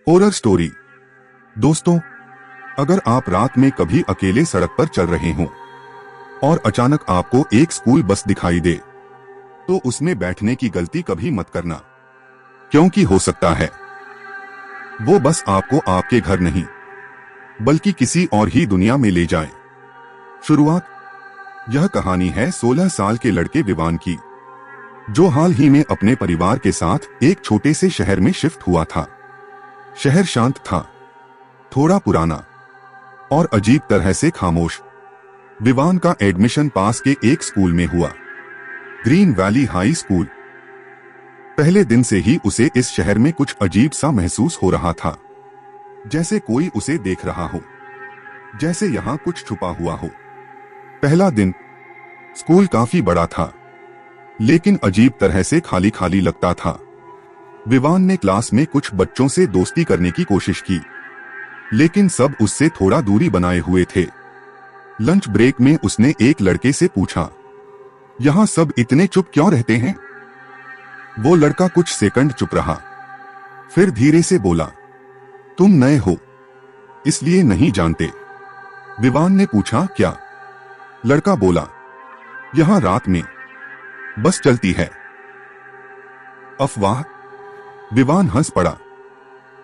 Horror story. दोस्तों, अगर आप रात में कभी अकेले सड़क पर चल रहे हों और अचानक आपको एक स्कूल बस दिखाई दे, तो उसमें बैठने की गलती कभी मत करना, क्योंकि हो सकता है वो बस आपको आपके घर नहीं बल्कि किसी और ही दुनिया में ले जाए। शुरुआत। यह कहानी है 16 साल के लड़के विवान की, जो हाल ही में अपने परिवार के साथ एक छोटे से शहर में शिफ्ट हुआ था। शहर शांत था, थोड़ा पुराना और अजीब तरह से खामोश। विवान का एडमिशन पास के एक स्कूल में हुआ, ग्रीन वैली हाई स्कूल। पहले दिन से ही उसे इस शहर में कुछ अजीब सा महसूस हो रहा था, जैसे कोई उसे देख रहा हो, जैसे यहाँ कुछ छुपा हुआ हो। पहला दिन। स्कूल काफी बड़ा था, लेकिन अजीब तरह से खाली खाली लगता था। विवान ने क्लास में कुछ बच्चों से दोस्ती करने की कोशिश की, लेकिन सब उससे थोड़ा दूरी बनाए हुए थे। लंच ब्रेक में उसने एक लड़के से पूछा, यहाँ सब इतने चुप क्यों रहते हैं? वो लड़का कुछ सेकंड चुप रहा, फिर धीरे से बोला, तुम नए हो इसलिए नहीं जानते। विवान ने पूछा, क्या? लड़का बोला, यहाँ रात में बस चलती है। अफवाह। विवान हंस पड़ा।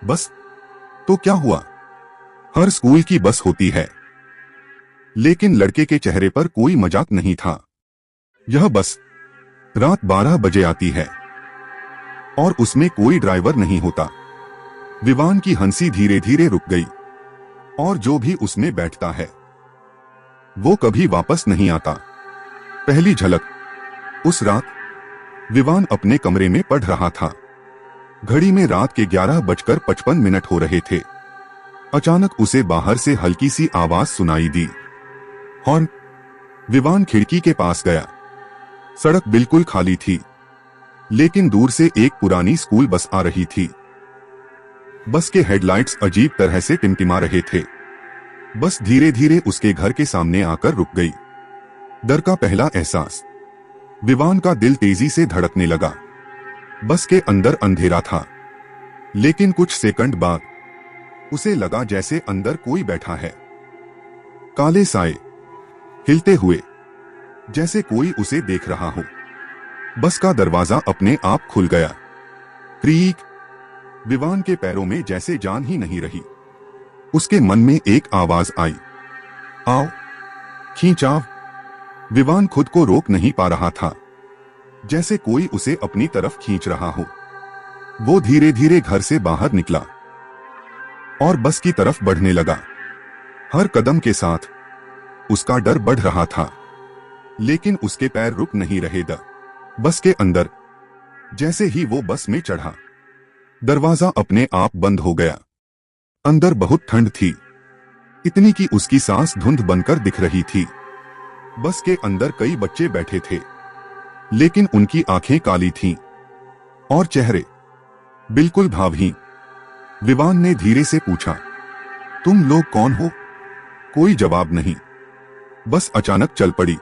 बस? तो क्या हुआ? हर स्कूल की बस होती है। लेकिन लड़के के चेहरे पर कोई मजाक नहीं था। यह बस रात 12 बजे आती है और उसमें कोई ड्राइवर नहीं होता। विवान की हंसी धीरे धीरे रुक गई। और जो भी उसमें बैठता है वो कभी वापस नहीं आता। पहली झलक। उस रात विवान अपने कमरे में पढ़ रहा था। घड़ी में रात के 11:55 हो रहे थे। अचानक उसे बाहर से हल्की सी आवाज सुनाई दी, हॉर्न। विवान खिड़की के पास गया। सड़क बिल्कुल खाली थी, लेकिन दूर से एक पुरानी स्कूल बस आ रही थी। बस के हेडलाइट्स अजीब तरह से टिमटिमा रहे थे। बस धीरे धीरे उसके घर के सामने आकर रुक गई। डर का पहला एहसास। विवान का दिल तेजी से धड़कने लगा। बस के अंदर अंधेरा था, लेकिन कुछ सेकंड बाद उसे लगा जैसे अंदर कोई बैठा है। काले साए हिलते हुए, जैसे कोई उसे देख रहा हो। बस का दरवाजा अपने आप खुल गया। क्रीक। विवान के पैरों में जैसे जान ही नहीं रही। उसके मन में एक आवाज आई, आओ। खींचाव। विवान खुद को रोक नहीं पा रहा था, जैसे कोई उसे अपनी तरफ खींच रहा हो। वो धीरे धीरे घर से बाहर निकला और बस की तरफ बढ़ने लगा। हर कदम के साथ उसका डर बढ़ रहा था, लेकिन उसके पैर रुक नहीं रहे। बस के अंदर जैसे ही वो बस में चढ़ा, दरवाजा अपने आप बंद हो गया। अंदर बहुत ठंड थी, इतनी कि उसकी सांस धुंध बनकर दिख रही थी। बस के अंदर कई बच्चे बैठे थे, लेकिन उनकी आंखें काली थीं और चेहरे बिल्कुल भावहीन। विवान ने धीरे से पूछा, तुम लोग कौन हो? कोई जवाब नहीं। बस अचानक चल पड़ी।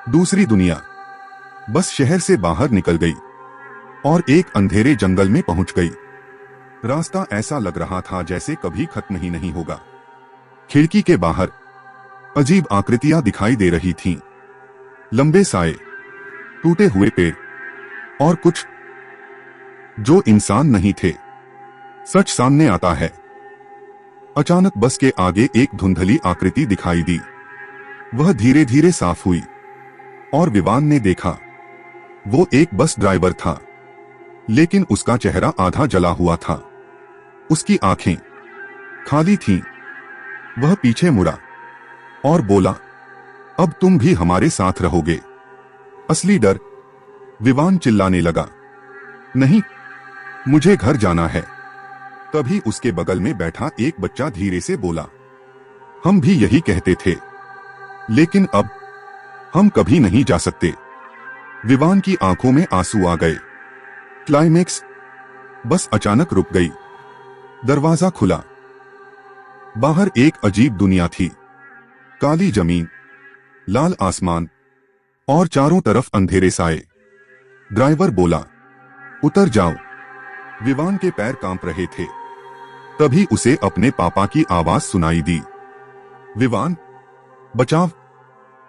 दूसरी दुनिया। बस शहर से बाहर निकल गई और एक अंधेरे जंगल में पहुंच गई। रास्ता ऐसा लग रहा था जैसे कभी खत्म ही नहीं होगा। खिड़की के बाहर अजीब आकृतियां दिखाई दे रही थीं। लंबे साए, टूटे हुए पेड़ और कुछ जो इंसान नहीं थे। सच सामने आता है। अचानक बस के आगे एक धुंधली आकृति दिखाई दी। वह धीरे धीरे साफ हुई और विवान ने देखा, वो एक बस ड्राइवर था, लेकिन उसका चेहरा आधा जला हुआ था। उसकी आंखें खाली थीं। वह पीछे मुड़ा और बोला, अब तुम भी हमारे साथ रहोगे। असली डर। विवान चिल्लाने लगा, नहीं, मुझे घर जाना है। तभी उसके बगल में बैठा एक बच्चा धीरे से बोला, हम भी यही कहते थे, लेकिन अब हम कभी नहीं जा सकते। विवान की आंखों में आंसू आ गए। क्लाइमेक्स। बस अचानक रुक गई। दरवाजा खुला। बाहर एक अजीब दुनिया थी। काली जमीन, लाल आसमान और चारों तरफ अंधेरे साए। ड्राइवर बोला, उतर जाओ। विवान के पैर कांप रहे थे। तभी उसे अपने पापा की आवाज सुनाई दी, विवान, बचाव।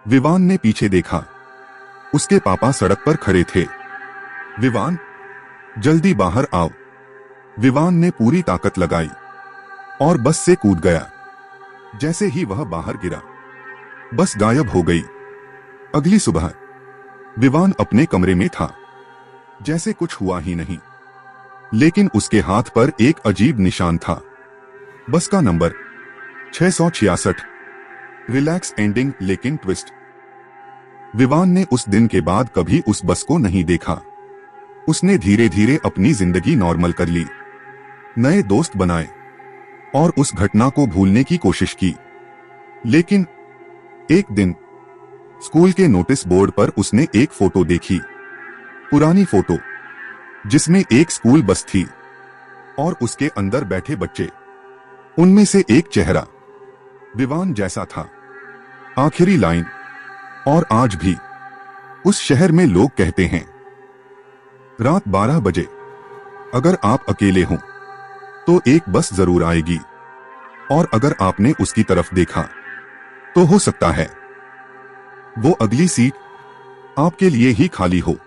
विवान ने पीछे देखा। उसके पापा सड़क पर खड़े थे। विवान, जल्दी बाहर आओ। विवान ने पूरी ताकत लगाई और बस से कूद गया। जैसे ही वह बाहर गिरा, बस गायब हो गई। अगली सुबह विवान अपने कमरे में था, जैसे कुछ हुआ ही नहीं। लेकिन उसके हाथ पर एक अजीब निशान था। बस का नंबर 666। रिलैक्स एंडिंग लेकिन ट्विस्ट। विवान ने उस दिन के बाद कभी उस बस को नहीं देखा। उसने धीरे धीरे अपनी जिंदगी नॉर्मल कर ली, नए दोस्त बनाए और उस घटना को भूलने की कोशिश की। लेकिन एक दिन स्कूल के नोटिस बोर्ड पर उसने एक फोटो देखी, पुरानी फोटो जिसमें एक स्कूल बस थी और उसके अंदर बैठे बच्चे। उनमें से एक चेहरा विवान जैसा था। आखिरी लाइन, और आज भी उस शहर में लोग कहते हैं, रात 12 बजे अगर आप अकेले हों तो एक बस जरूर आएगी, और अगर आपने उसकी तरफ देखा तो हो सकता है वो अगली सीट आपके लिए ही खाली हो।